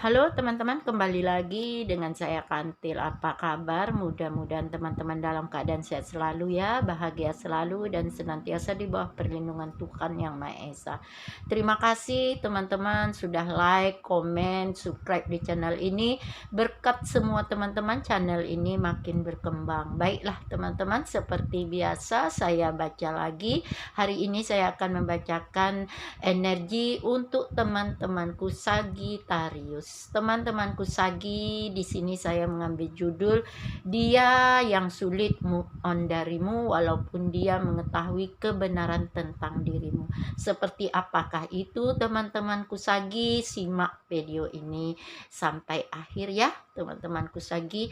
Halo teman-teman, kembali lagi dengan saya Kantil. Apa kabar? Mudah-mudahan teman-teman dalam keadaan sehat selalu ya, bahagia selalu dan senantiasa di bawah perlindungan Tuhan Yang Maha Esa. Terima kasih teman-teman sudah like, komen, subscribe di channel ini. Berkat semua teman-teman, channel ini makin berkembang. Baiklah teman-teman, seperti biasa saya baca lagi. Hari ini saya akan membacakan energi untuk teman-temanku Sagittarius. Teman-temanku Sagi, di sini saya mengambil judul dia yang sulit move on darimu walaupun dia mengetahui kebenaran tentang dirimu. Seperti apakah itu teman-temanku Sagi? Simak video ini sampai akhir ya, teman-temanku Sagi.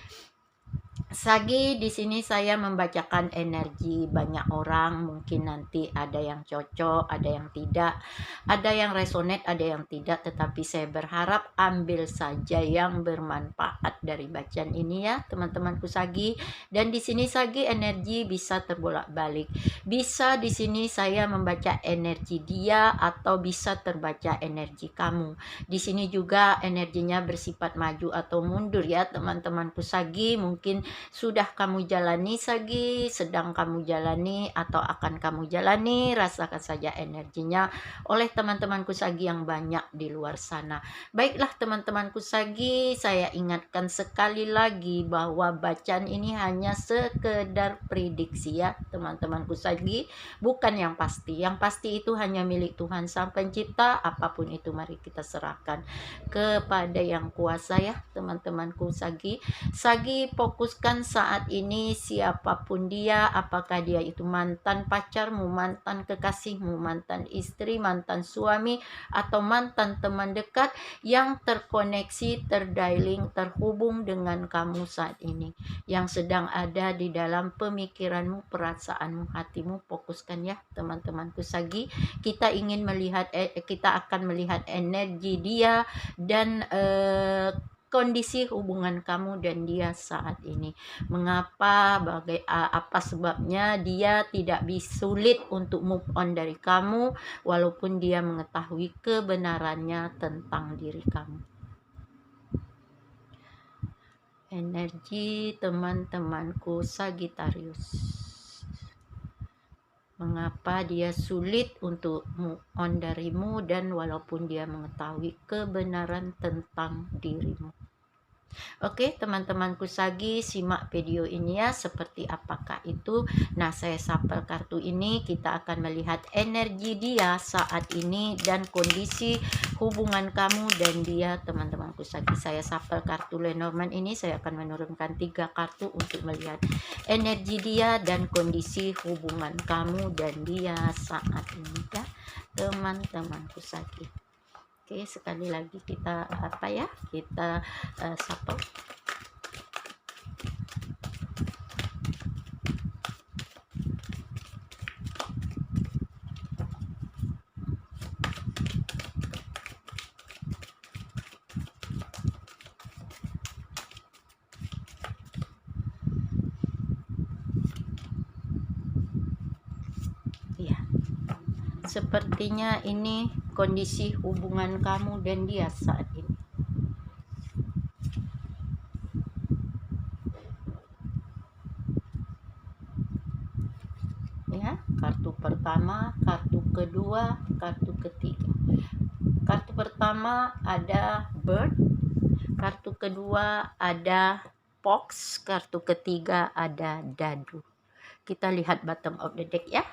Sagi, di sini saya membacakan energi banyak orang, mungkin nanti ada yang cocok, ada yang tidak, ada yang resonate, ada yang tidak, tetapi saya berharap ambil saja yang bermanfaat dari bacaan ini ya, teman-temanku Sagi. Dan di sini Sagi energi bisa terbolak-balik. Bisa di sini saya membaca energi dia atau bisa terbaca energi kamu. Di sini juga energinya bersifat maju atau mundur ya, teman-temanku Sagi. Mungkin sudah kamu jalani Sagi, sedang kamu jalani atau akan kamu jalani, rasakan saja energinya oleh teman-temanku Sagi yang banyak di luar sana. Baiklah teman-temanku Sagi, saya ingatkan sekali lagi bahwa bacaan ini hanya sekedar prediksi ya teman-temanku Sagi, bukan yang pasti. Yang pasti itu hanya milik Tuhan Sang Pencipta, apapun itu mari kita serahkan kepada yang kuasa ya teman-temanku Sagi. Sagi fokuskan saat ini siapapun dia, apakah dia itu mantan pacarmu, mantan kekasihmu, mantan istri, mantan suami, atau mantan teman dekat yang terkoneksi, terdialing, terhubung dengan kamu saat ini, yang sedang ada di dalam pemikiranmu, perasaanmu, hatimu. Fokuskan ya teman-temanku Sagi. Kita ingin melihat, kita akan melihat energi dia dan kondisi hubungan kamu dan dia saat ini. Mengapa, apa sebabnya dia tidak bisa, sulit untuk move on dari kamu walaupun dia mengetahui kebenarannya tentang diri kamu. Energi teman-temanku Sagittarius. Mengapa dia sulit untuk move on darimu dan walaupun dia mengetahui kebenaran tentang dirimu. Oke teman-temanku Sagi, simak video ini ya, seperti apakah itu. Nah saya sapel kartu ini, kita akan melihat energi dia saat ini dan kondisi hubungan kamu dan dia teman-temanku Sagi. Saya sapel kartu Lenormand ini, saya akan menurunkan 3 kartu untuk melihat energi dia dan kondisi hubungan kamu dan dia saat ini ya teman-temanku Sagi. Oke, sekali lagi kita kita sapel. Ya, sepertinya ini kondisi hubungan kamu dan dia saat ini. Ya, kartu pertama, kartu kedua, kartu ketiga. Kartu pertama ada bird, kartu kedua ada fox, kartu ketiga ada dadu. Kita lihat bottom of the deck ya.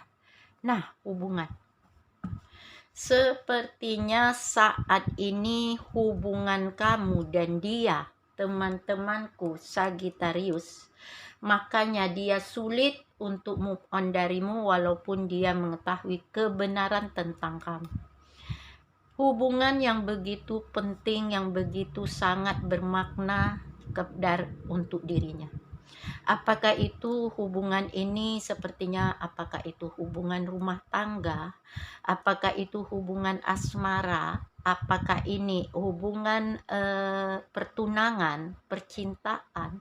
Nah, hubungan. Sepertinya saat ini hubungan kamu dan dia, teman-temanku Sagittarius, makanya dia sulit untuk move on darimu walaupun dia mengetahui kebenaran tentang kamu. Hubungan yang begitu penting, yang begitu sangat bermakna untuk dirinya. Apakah itu hubungan ini sepertinya, apakah itu hubungan rumah tangga, apakah itu hubungan asmara, apakah ini hubungan pertunangan, percintaan,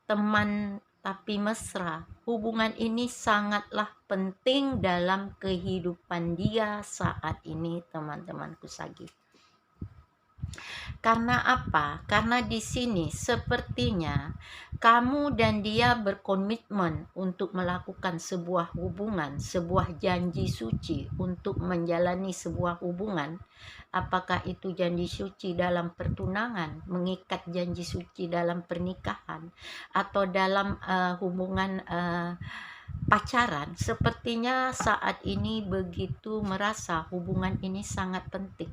teman tapi mesra. Hubungan ini sangatlah penting dalam kehidupan dia saat ini teman-temanku Sagi. Karena apa? Karena di sini sepertinya kamu dan dia berkomitmen untuk melakukan sebuah hubungan, sebuah janji suci untuk menjalani sebuah hubungan. Apakah itu janji suci dalam pertunangan, mengikat janji suci dalam pernikahan, atau dalam hubungan pacaran? Sepertinya saat ini begitu merasa hubungan ini sangat penting,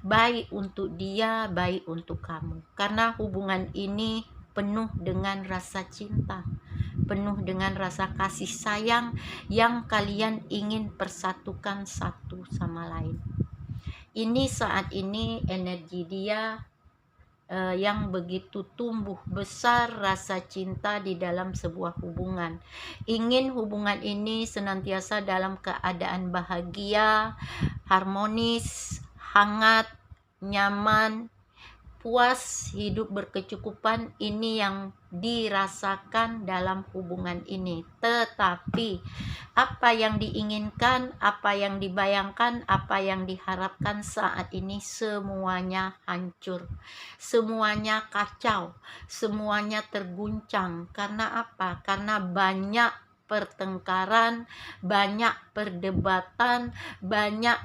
baik untuk dia, baik untuk kamu. Karena hubungan ini penuh dengan rasa cinta, penuh dengan rasa kasih sayang yang kalian ingin persatukan satu sama lain. Ini saat ini energi dia yang begitu tumbuh besar rasa cinta di dalam sebuah hubungan. Ingin hubungan ini senantiasa dalam keadaan bahagia, harmonis, hangat, nyaman, puas, hidup berkecukupan. Ini yang dirasakan dalam hubungan ini. Tetapi apa yang diinginkan, apa yang dibayangkan, apa yang diharapkan saat ini semuanya hancur, semuanya kacau, semuanya terguncang. Karena apa? Karena banyak pertengkaran, banyak perdebatan, banyak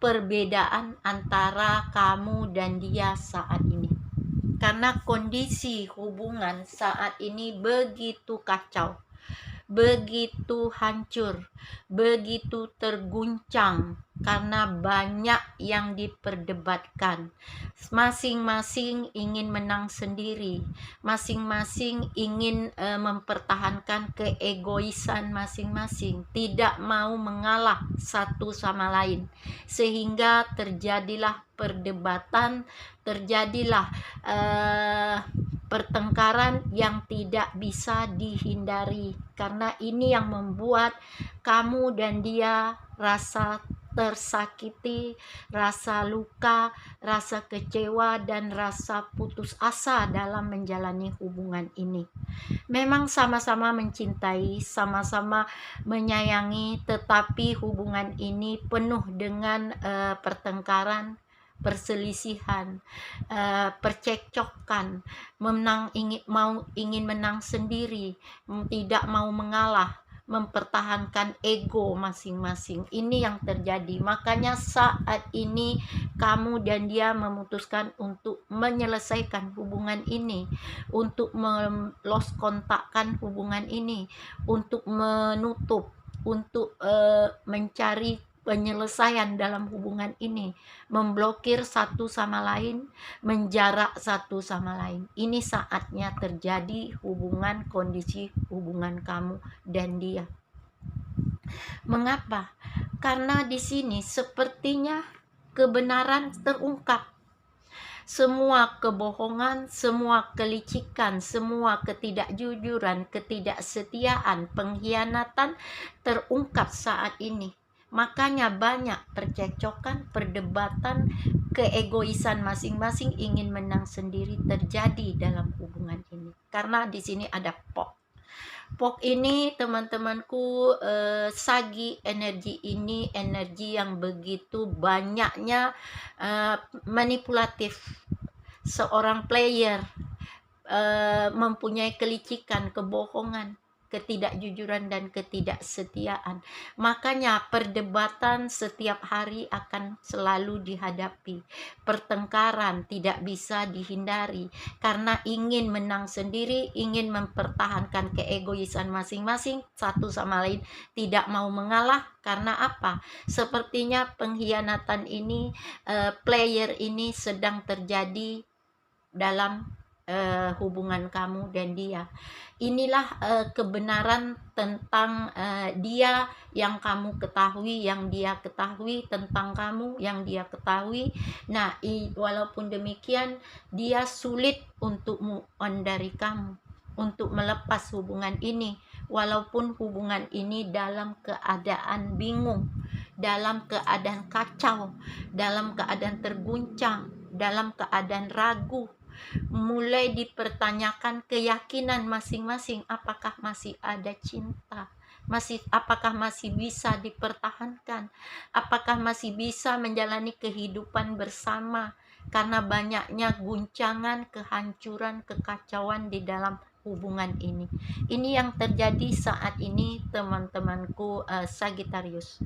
perbedaan antara kamu dan dia saat ini. Karena kondisi hubungan saat ini begitu kacau, begitu hancur, begitu terguncang, karena banyak yang diperdebatkan. Masing-masing ingin menang sendiri, masing-masing ingin mempertahankan keegoisan masing-masing, tidak mau mengalah satu sama lain, sehingga terjadilah perdebatan, terjadilah pertengkaran yang tidak bisa dihindari. Karena ini yang membuat kamu dan dia rasa tersakiti, rasa luka, rasa kecewa, dan rasa putus asa dalam menjalani hubungan ini. Memang sama-sama mencintai, sama-sama menyayangi, tetapi hubungan ini penuh dengan pertengkaran, perselisihan, percekcokan, ingin menang sendiri, tidak mau mengalah, mempertahankan ego masing-masing. Ini yang terjadi. Makanya saat ini kamu dan dia memutuskan untuk menyelesaikan hubungan ini, untuk melos kontakkan hubungan ini, untuk menutup, untuk mencari penyelesaian dalam hubungan ini, memblokir satu sama lain, menjarak satu sama lain. Ini saatnya terjadi hubungan, kondisi hubungan kamu dan dia. Mengapa? Karena di sini sepertinya kebenaran terungkap. Semua kebohongan, semua kelicikan, semua ketidakjujuran, ketidaksetiaan, pengkhianatan terungkap saat ini. Makanya banyak percekcokan, perdebatan, keegoisan masing-masing ingin menang sendiri terjadi dalam hubungan ini. Karena di sini ada POK. POK ini teman-temanku, sagi energi ini, energi yang begitu banyaknya manipulatif. Seorang player mempunyai kelicikan, kebohongan, ketidakjujuran, dan ketidaksetiaan. Makanya perdebatan setiap hari akan selalu dihadapi. Pertengkaran tidak bisa dihindari karena ingin menang sendiri, ingin mempertahankan keegoisan masing-masing satu sama lain, tidak mau mengalah. Karena apa? Sepertinya pengkhianatan ini, player ini sedang terjadi dalam hubungan kamu dan dia. Inilah kebenaran tentang dia yang kamu ketahui, yang dia ketahui tentang kamu, yang dia ketahui. Nah, walaupun demikian dia sulit untuk move on dari kamu, untuk melepas hubungan ini, walaupun hubungan ini dalam keadaan bingung, dalam keadaan kacau, dalam keadaan terguncang, dalam keadaan ragu. Mulai dipertanyakan keyakinan masing-masing, apakah masih ada cinta, apakah masih bisa dipertahankan, apakah masih bisa menjalani kehidupan bersama karena banyaknya guncangan, kehancuran, kekacauan di dalam hubungan ini. Ini yang terjadi saat ini teman-temanku Sagittarius,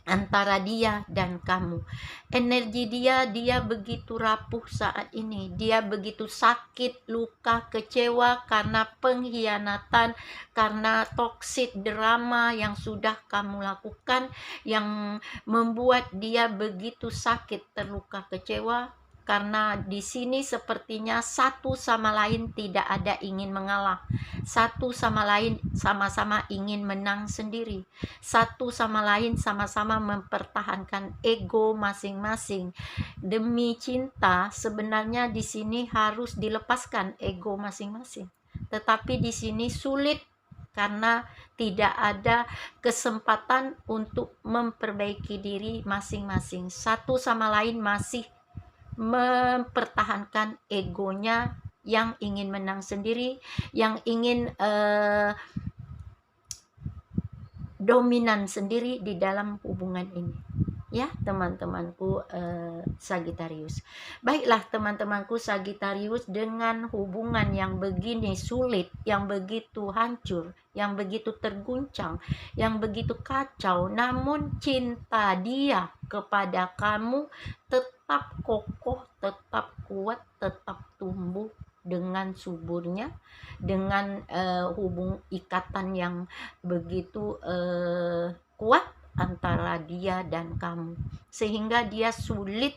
antara dia dan kamu. Energi dia begitu rapuh saat ini. Dia begitu sakit, luka, kecewa karena pengkhianatan, karena toksik drama yang sudah kamu lakukan, yang membuat dia begitu sakit, terluka, kecewa. Karena di sini sepertinya satu sama lain tidak ada ingin mengalah. Satu sama lain sama-sama ingin menang sendiri. Satu sama lain sama-sama mempertahankan ego masing-masing. Demi cinta, sebenarnya di sini harus dilepaskan ego masing-masing. Tetapi di sini sulit karena tidak ada kesempatan untuk memperbaiki diri masing-masing. Satu sama lain masih mempertahankan egonya yang ingin menang sendiri, yang ingin dominan sendiri di dalam hubungan ini. Ya teman-temanku Sagittarius. Baiklah teman-temanku Sagittarius, dengan hubungan yang begini sulit, yang begitu hancur, yang begitu terguncang, yang begitu kacau, namun cinta dia kepada kamu tetap kokoh, tetap kuat, tetap tumbuh dengan suburnya, dengan ikatan yang begitu kuat antara dia dan kamu, sehingga dia sulit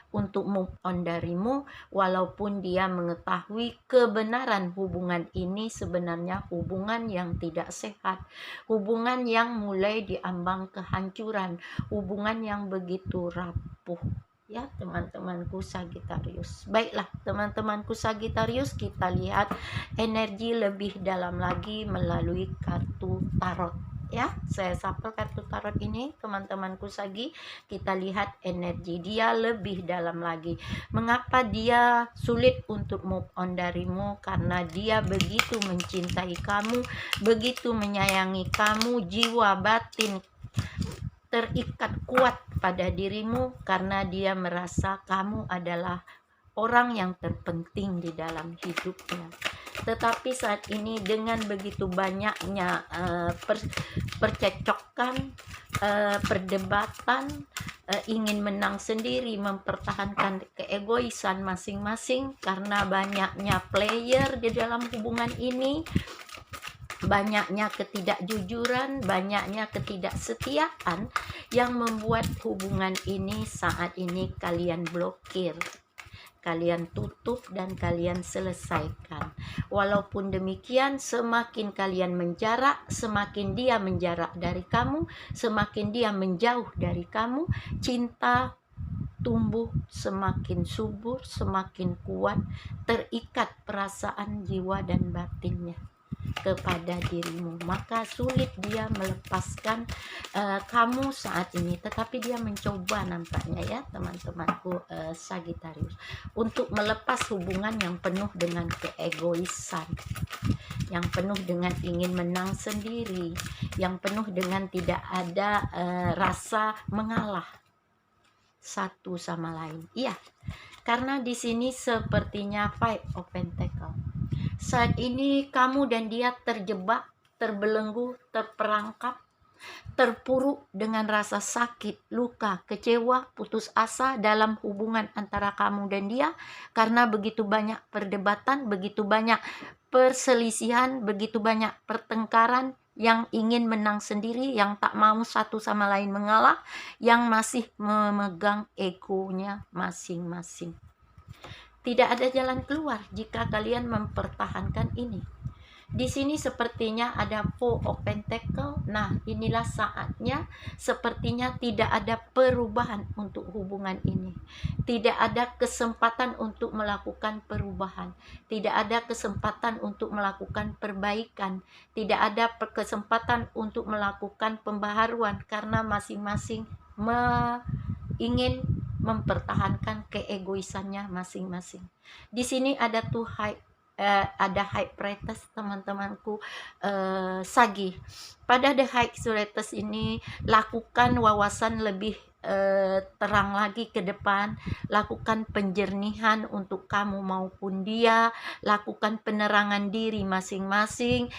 untuk move on darimu, walaupun dia mengetahui kebenaran hubungan ini sebenarnya hubungan yang tidak sehat, hubungan yang mulai diambang kehancuran, hubungan yang begitu rapuh. Ya teman-temanku Sagittarius. Baiklah teman-temanku Sagittarius, kita lihat energi lebih dalam lagi melalui kartu tarot. Ya, saya shuffle kartu tarot ini teman-temanku Sagi. Kita lihat energi dia lebih dalam lagi. Mengapa dia sulit untuk move on darimu? Karena dia begitu mencintai kamu, begitu menyayangi kamu, jiwa batin terikat kuat pada dirimu, karena dia merasa kamu adalah orang yang terpenting di dalam hidupnya. Tetapi saat ini dengan begitu banyaknya percekcokan, perdebatan, ingin menang sendiri, mempertahankan keegoisan masing-masing, karena banyaknya player di dalam hubungan ini, banyaknya ketidakjujuran, banyaknya ketidaksetiaan yang membuat hubungan ini saat ini kalian blokir, kalian tutup, dan kalian selesaikan. Walaupun demikian, semakin kalian menjarak, semakin dia menjarak dari kamu, semakin dia menjauh dari kamu, cinta tumbuh semakin subur, semakin kuat, terikat perasaan jiwa dan batinnya kepada dirimu. Maka sulit dia melepaskan kamu saat ini, tetapi dia mencoba nampaknya ya teman-temanku Sagittarius, untuk melepas hubungan yang penuh dengan keegoisan, yang penuh dengan ingin menang sendiri, yang penuh dengan tidak ada rasa mengalah satu sama lain. Iya, karena di sini sepertinya Five of Pentacles. Saat ini kamu dan dia terjebak, terbelenggu, terperangkap, terpuruk dengan rasa sakit, luka, kecewa, putus asa dalam hubungan antara kamu dan dia, karena begitu banyak perdebatan, begitu banyak perselisihan, begitu banyak pertengkaran, yang ingin menang sendiri, yang tak mau satu sama lain mengalah, yang masih memegang egonya masing-masing. Tidak ada jalan keluar jika kalian mempertahankan ini. Di sini sepertinya ada Four of Pentacles. Nah, inilah saatnya sepertinya tidak ada perubahan untuk hubungan ini. Tidak ada kesempatan untuk melakukan perubahan. Tidak ada kesempatan untuk melakukan perbaikan. Tidak ada kesempatan untuk melakukan pembaharuan, karena masing-masing ingin mempertahankan keegoisannya masing-masing. Di sini ada ada High Priestess teman-temanku Sagi. Pada The High Priestess ini, lakukan wawasan lebih terang lagi ke depan, lakukan penjernihan untuk kamu maupun dia, lakukan penerangan diri masing-masing,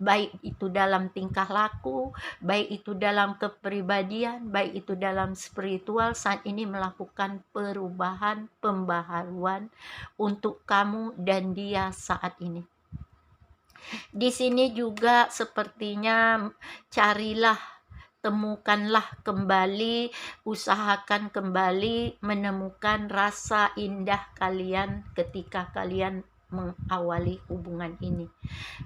baik itu dalam tingkah laku, baik itu dalam kepribadian, baik itu dalam spiritual. Saat ini melakukan perubahan, pembaharuan untuk kamu dan dia saat ini. Di sini juga sepertinya carilah, temukanlah kembali, usahakan kembali menemukan rasa indah kalian ketika kalian mengawali hubungan ini.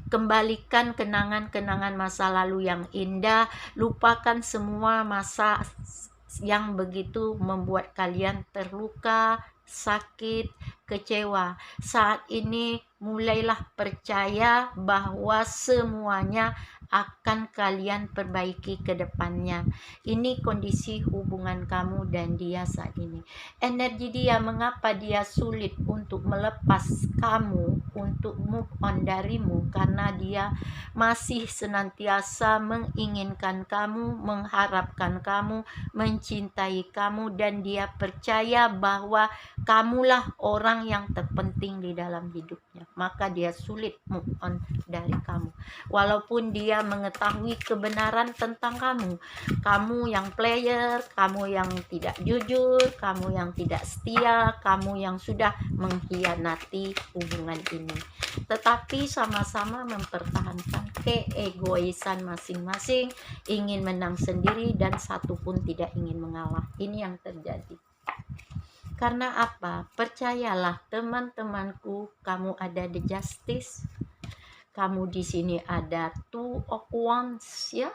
Kembalikan kenangan-kenangan masa lalu yang indah, lupakan semua masa yang begitu membuat kalian terluka, sakit, kecewa. Saat ini mulailah percaya bahwa semuanya akan kalian perbaiki ke depannya. Ini kondisi hubungan kamu dan dia saat ini. Energi dia, mengapa dia sulit untuk melepas kamu, untuk move on darimu, karena dia masih senantiasa menginginkan kamu, mengharapkan kamu, mencintai kamu, dan dia percaya bahwa kamulah orang yang terpenting di dalam hidupnya. Maka dia sulit move on dari kamu. Walaupun dia mengetahui kebenaran tentang kamu, kamu yang player, kamu yang tidak jujur, kamu yang tidak setia, kamu yang sudah mengkhianati hubungan ini. Tetapi sama-sama mempertahankan keegoisan masing-masing, ingin menang sendiri dan satu pun tidak ingin mengalah. Ini yang terjadi. Karena apa? Percayalah teman-temanku, kamu ada the justice. Kamu di sini ada two of wands ya,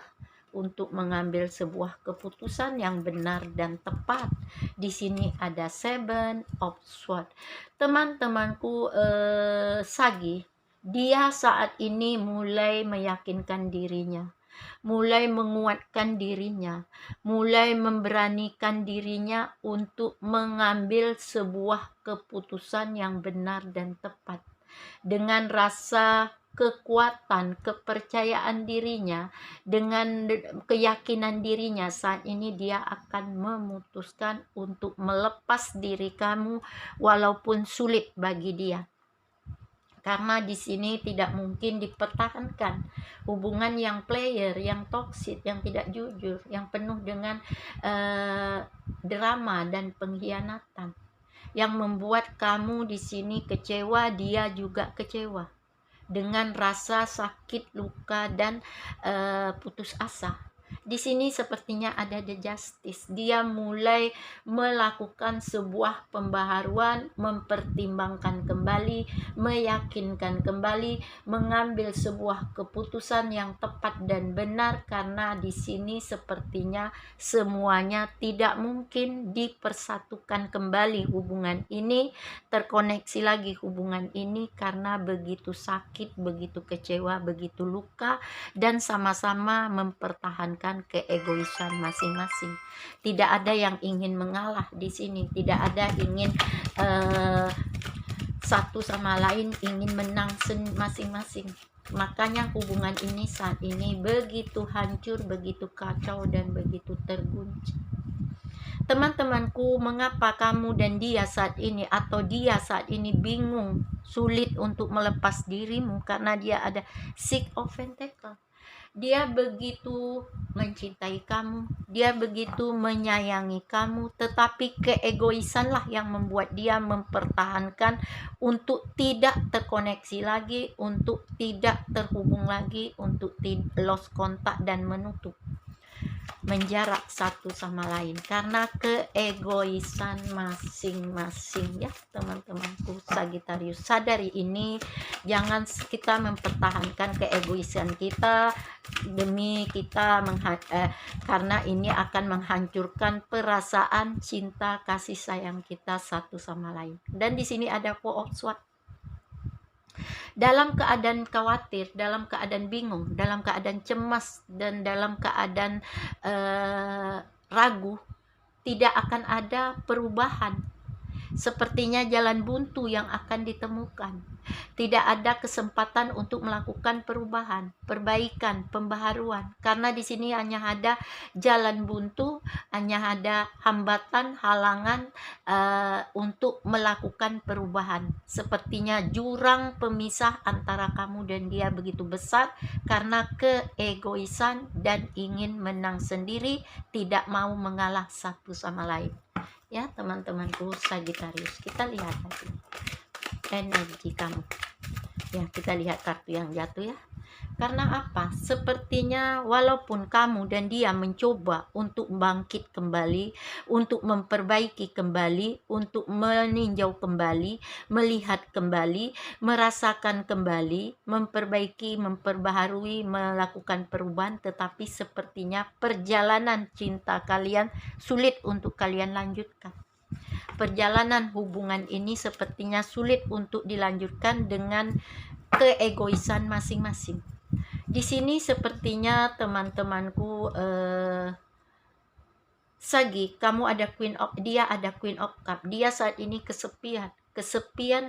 untuk mengambil sebuah keputusan yang benar dan tepat. Di sini ada seven of swords. Teman-temanku Sagi, dia saat ini mulai meyakinkan dirinya, mulai menguatkan dirinya, mulai memberanikan dirinya untuk mengambil sebuah keputusan yang benar dan tepat. Dengan rasa kekuatan, kepercayaan dirinya, dengan keyakinan dirinya, saat ini dia akan memutuskan untuk melepas diri kamu walaupun sulit bagi dia. Karena di sini tidak mungkin dipertahankan hubungan yang player, yang toksik, yang tidak jujur, yang penuh dengan drama dan pengkhianatan, yang membuat kamu di sini kecewa, dia juga kecewa, dengan rasa sakit, luka, dan putus asa. Di sini sepertinya ada the justice. Dia mulai melakukan sebuah pembaharuan, mempertimbangkan kembali, meyakinkan kembali, mengambil sebuah keputusan yang tepat dan benar, karena di sini sepertinya semuanya tidak mungkin dipersatukan kembali hubungan ini, terkoneksi lagi hubungan ini, karena begitu sakit, begitu kecewa, begitu luka, dan sama-sama mempertahankan keegoisan masing-masing. Tidak ada yang ingin mengalah di sini, tidak ada ingin satu sama lain ingin menang masing-masing. Makanya hubungan ini saat ini begitu hancur, begitu kacau, dan begitu terguncang. Teman-temanku, mengapa kamu dan dia saat ini, atau dia saat ini bingung, sulit untuk melepas dirimu? Karena dia ada Six of Pentacles. Dia begitu mencintai kamu, dia begitu menyayangi kamu, tetapi keegoisanlah yang membuat dia mempertahankan untuk tidak terkoneksi lagi, untuk tidak terhubung lagi, untuk lost kontak dan menutup, menjarak satu sama lain, karena keegoisan masing-masing ya teman-temanku Sagittarius. Sadari ini, jangan kita mempertahankan keegoisan kita demi kita karena ini akan menghancurkan perasaan cinta kasih sayang kita satu sama lain. Dan di sini ada Four of Swords. Dalam keadaan khawatir, dalam keadaan bingung, dalam keadaan cemas, dan dalam keadaan ragu, tidak akan ada perubahan. Sepertinya jalan buntu yang akan ditemukan. Tidak ada kesempatan untuk melakukan perubahan, perbaikan, pembaharuan. Karena di sini hanya ada jalan buntu, hanya ada hambatan, halangan untuk melakukan perubahan. Sepertinya jurang pemisah antara kamu dan dia begitu besar karena keegoisan dan ingin menang sendiri, tidak mau mengalah satu sama lain. Ya teman-temanku Sagittarius, kita lihat lagi energi kamu. Ya, kita lihat kartu yang jatuh ya. Karena apa? Sepertinya walaupun kamu dan dia mencoba untuk bangkit kembali, untuk memperbaiki kembali, untuk meninjau kembali, melihat kembali, merasakan kembali, memperbaiki, memperbaharui, melakukan perubahan, tetapi sepertinya perjalanan cinta kalian sulit untuk kalian lanjutkan. Perjalanan hubungan ini sepertinya sulit untuk dilanjutkan dengan keegoisan masing-masing. Di sini sepertinya teman-temanku Sagi, kamu ada Queen of, dia ada Queen of Cup. Dia saat ini kesepian,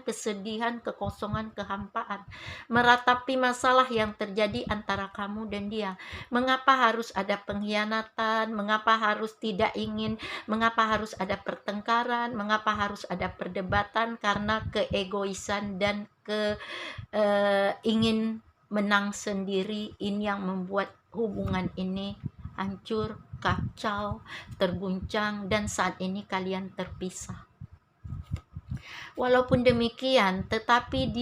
kesedihan, kekosongan, kehampaan, meratapi masalah yang terjadi antara kamu dan dia. Mengapa harus ada pengkhianatan? Mengapa harus tidak ingin? Mengapa harus ada pertengkaran? Mengapa harus ada perdebatan? Karena keegoisan dan ingin menang sendiri. Ini yang membuat hubungan ini hancur, kacau, terguncang, dan saat ini kalian terpisah. Walaupun demikian, tetapi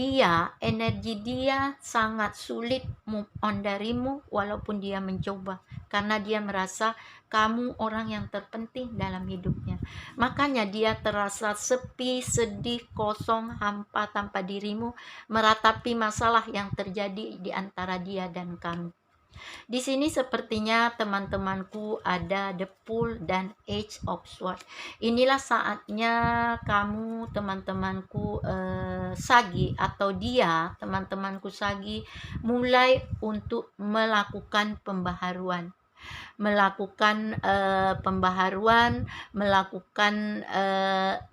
energi dia sangat sulit move on darimu walaupun dia mencoba. Karena dia merasa kamu orang yang terpenting dalam hidupnya. Makanya dia terasa sepi, sedih, kosong, hampa tanpa dirimu, meratapi masalah yang terjadi di antara dia dan kamu. Di sini sepertinya teman-temanku ada The Fool dan Age of Swords. Inilah saatnya kamu teman-temanku Sagi atau dia teman-temanku Sagi mulai untuk melakukan pembaharuan. Melakukan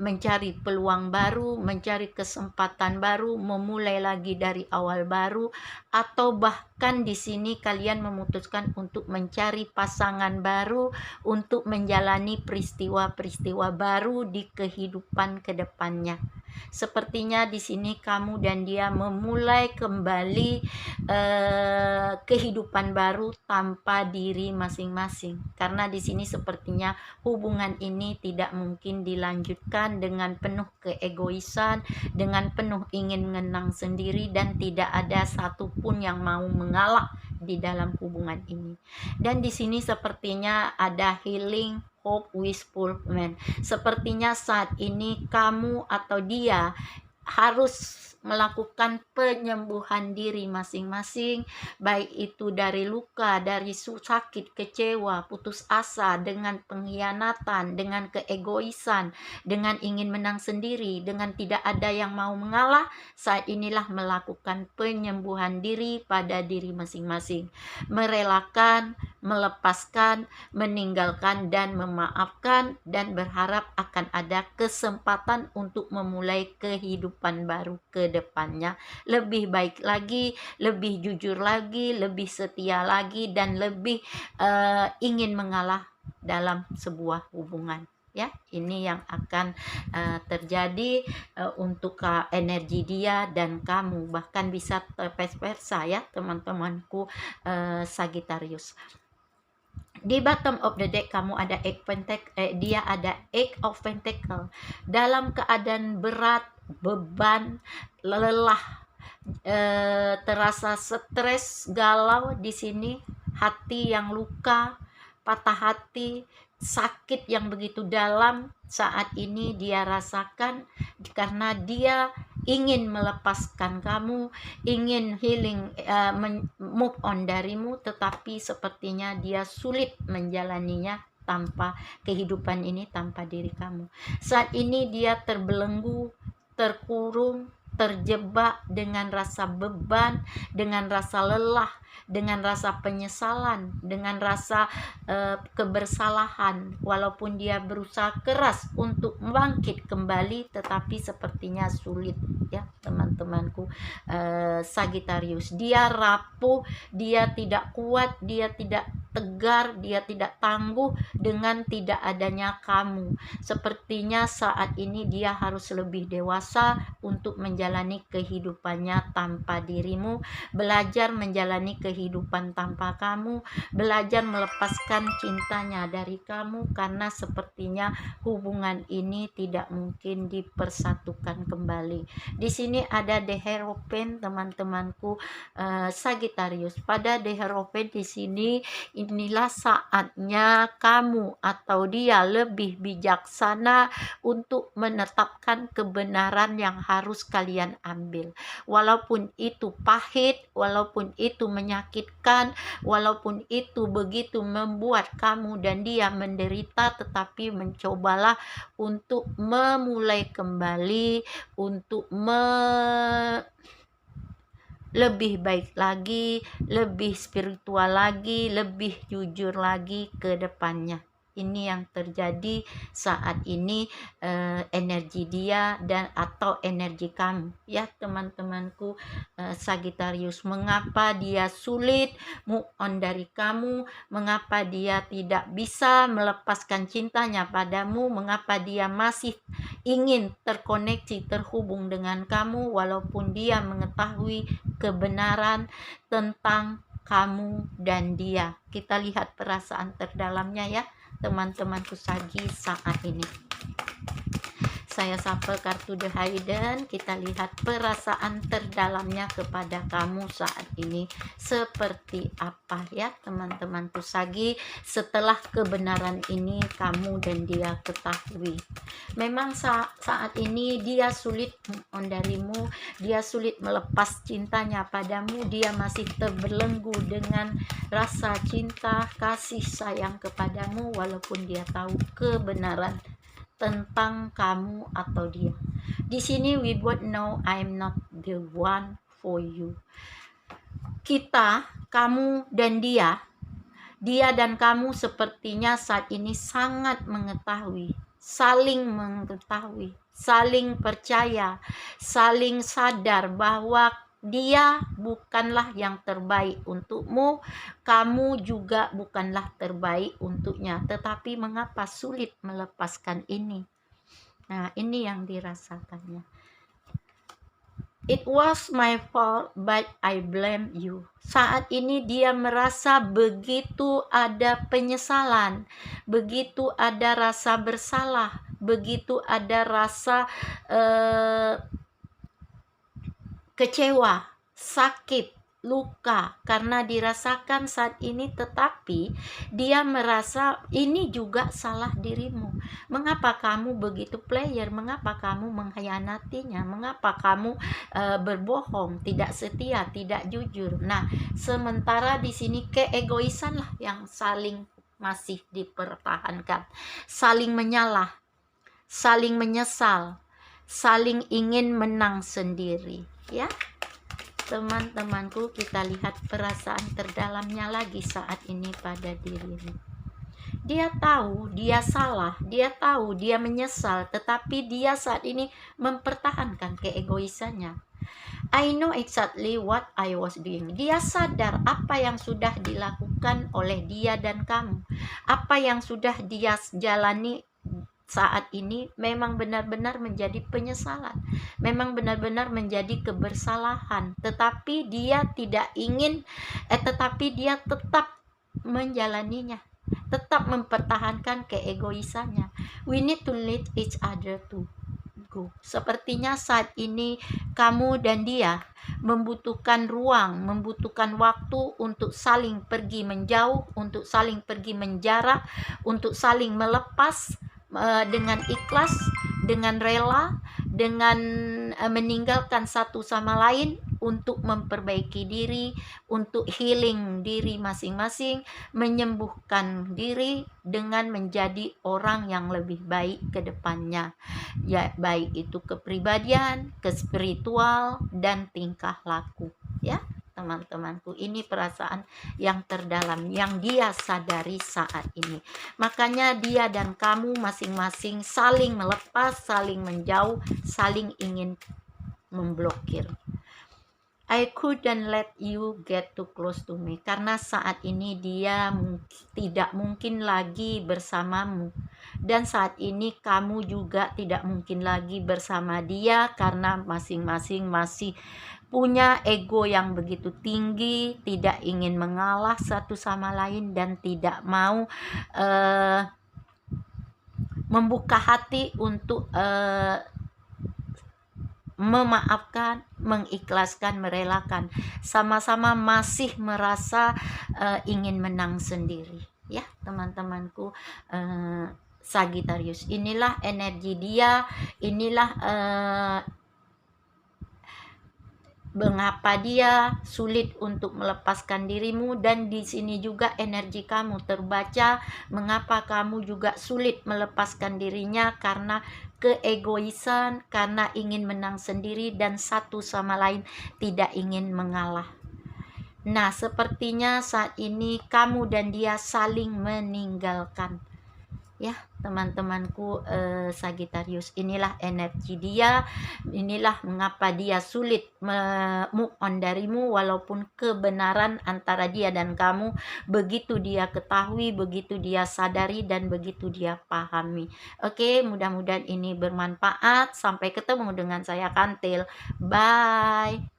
mencari peluang baru, mencari kesempatan baru, memulai lagi dari awal baru, atau bahkan di sini kalian memutuskan untuk mencari pasangan baru untuk menjalani peristiwa-peristiwa baru di kehidupan kedepannya. Sepertinya di sini kamu dan dia memulai kembali kehidupan baru tanpa diri masing-masing. Karena di sini sepertinya hubungan ini tidak mungkin dilanjutkan dengan penuh keegoisan, dengan penuh ingin menang sendiri, dan tidak ada satupun yang mau mengalah di dalam hubungan ini. Dan di sini sepertinya ada healing, hope, wishful man. Sepertinya saat ini kamu atau dia harus melakukan penyembuhan diri masing-masing, baik itu dari luka, dari sakit, kecewa, putus asa, dengan pengkhianatan, dengan keegoisan, dengan ingin menang sendiri, dengan tidak ada yang mau mengalah. Saat inilah melakukan penyembuhan diri pada diri masing-masing, merelakan, melepaskan, meninggalkan, dan memaafkan, dan berharap akan ada kesempatan untuk memulai kehidupan baru ke depannya, lebih baik lagi, lebih jujur lagi, lebih setia lagi, dan lebih ingin mengalah dalam sebuah hubungan. Ya, ini yang akan terjadi untuk energi dia dan kamu, bahkan bisa vice versa ya teman-temanku Sagittarius. Di bottom of the deck kamu ada dia ada Eight of Pentacle. Dalam keadaan berat, beban, lelah, terasa stres, galau di sini, hati yang luka, patah hati, sakit yang begitu dalam saat ini dia rasakan karena dia ingin melepaskan kamu, ingin healing, move on darimu, tetapi sepertinya dia sulit menjalaninya tanpa kehidupan ini, tanpa diri kamu. Saat ini dia terbelenggu, terkurung, terjebak dengan rasa beban, dengan rasa lelah, dengan rasa penyesalan, dengan rasa kebersalahan, walaupun dia berusaha keras untuk bangkit kembali, tetapi sepertinya sulit ya teman-temanku. Sagittarius, dia rapuh, dia tidak kuat, dia tidak tegar, dia tidak tangguh dengan tidak adanya kamu. Sepertinya saat ini dia harus lebih dewasa untuk menjalani kehidupannya tanpa dirimu, belajar menjalani kehidupan tanpa kamu, belajar melepaskan cintanya dari kamu, karena sepertinya hubungan ini tidak mungkin dipersatukan kembali. Di sini ada The Hierophant teman-temanku, Sagittarius. Pada The Hierophant di sini, inilah saatnya kamu atau dia lebih bijaksana untuk menetapkan kebenaran yang harus kalian ambil. Walaupun itu pahit, walaupun itu menyakitkan, walaupun itu begitu membuat kamu dan dia menderita, tetapi mencobalah untuk memulai kembali, untuk lebih baik lagi, lebih spiritual lagi, lebih jujur lagi ke depannya. Ini yang terjadi saat ini, energi dia dan atau energi kamu ya teman-temanku, Sagittarius. Mengapa dia sulit move on dari kamu? Mengapa dia tidak bisa melepaskan cintanya padamu? Mengapa dia masih ingin terkoneksi, terhubung dengan kamu walaupun dia mengetahui kebenaran tentang kamu dan dia? Kita lihat perasaan terdalamnya ya teman-temanku Sagi saat ini. Saya shuffle kartu The Hidden, kita lihat perasaan terdalamnya kepada kamu saat ini seperti apa ya teman-temanku Sagi. Setelah kebenaran ini kamu dan dia ketahui, memang saat ini dia sulit on darimu, dia sulit melepas cintanya padamu, dia masih terbelenggu dengan rasa cinta, kasih sayang kepadamu, walaupun dia tahu kebenaran tentang kamu atau dia. Di sini we both know I'm not the one for you. Kita, kamu dan dia dan kamu sepertinya saat ini sangat mengetahui, saling mengetahui, saling percaya, saling sadar bahwa dia bukanlah yang terbaik untukmu, kamu juga bukanlah terbaik untuknya. Tetapi mengapa sulit melepaskan ini? Nah, ini yang dirasakannya. It was my fault, but I blame you. Saat ini dia merasa begitu ada penyesalan, begitu ada rasa bersalah, begitu ada rasa kecewa, sakit, luka karena dirasakan saat ini, tetapi dia merasa ini juga salah dirimu. Mengapa kamu begitu player? Mengapa kamu mengkhianatinya? Mengapa kamu berbohong, tidak setia, tidak jujur? Nah, sementara di sini keegoisanlah yang saling masih dipertahankan, saling menyalah, saling menyesal, saling ingin menang sendiri ya teman-temanku. Kita lihat perasaan terdalamnya lagi saat ini pada dirimu. Dia tahu dia salah, dia tahu dia menyesal, tetapi dia saat ini mempertahankan keegoisannya. I know exactly what I was doing. Dia sadar apa yang sudah dilakukan oleh dia dan kamu, apa yang sudah dia jalani saat ini memang benar-benar menjadi penyesalan, memang benar-benar menjadi kebersalahan, tetapi dia tidak ingin, tetapi dia tetap menjalaninya, tetap mempertahankan keegoisannya. We need to let each other to go. Sepertinya saat ini kamu dan dia membutuhkan ruang, membutuhkan waktu untuk saling pergi menjauh, untuk saling pergi menjarak, untuk saling melepas, dengan ikhlas, dengan rela, dengan meninggalkan satu sama lain untuk memperbaiki diri, untuk healing diri masing-masing, menyembuhkan diri dengan menjadi orang yang lebih baik ke depannya, ya, baik itu kepribadian, ke spiritual, dan tingkah laku ya. teman-temanku. Ini perasaan yang terdalam yang dia sadari saat ini. Makanya dia dan kamu masing-masing saling melepas, saling menjauh, saling ingin memblokir. I couldn't let you get too close to me, karena saat ini dia tidak mungkin lagi bersamamu, dan saat ini kamu juga tidak mungkin lagi bersama dia, karena masing-masing masih punya ego yang begitu tinggi, tidak ingin mengalah satu sama lain, dan tidak mau membuka hati untuk memaafkan, mengikhlaskan, merelakan. Sama-sama masih merasa ingin menang sendiri. Ya, teman-temanku, Sagittarius, inilah energi dia, inilah mengapa dia sulit untuk melepaskan dirimu, dan di sini juga energi kamu terbaca mengapa kamu juga sulit melepaskan dirinya, karena keegoisan, karena ingin menang sendiri dan satu sama lain tidak ingin mengalah. Nah, sepertinya saat ini kamu dan dia saling meninggalkan. Ya, teman-temanku, Sagittarius, inilah energi dia, inilah mengapa dia sulit move on darimu, walaupun kebenaran antara dia dan kamu begitu dia ketahui, begitu dia sadari, dan begitu dia pahami. Oke, mudah-mudahan ini bermanfaat. Sampai ketemu dengan saya Kantil. Bye.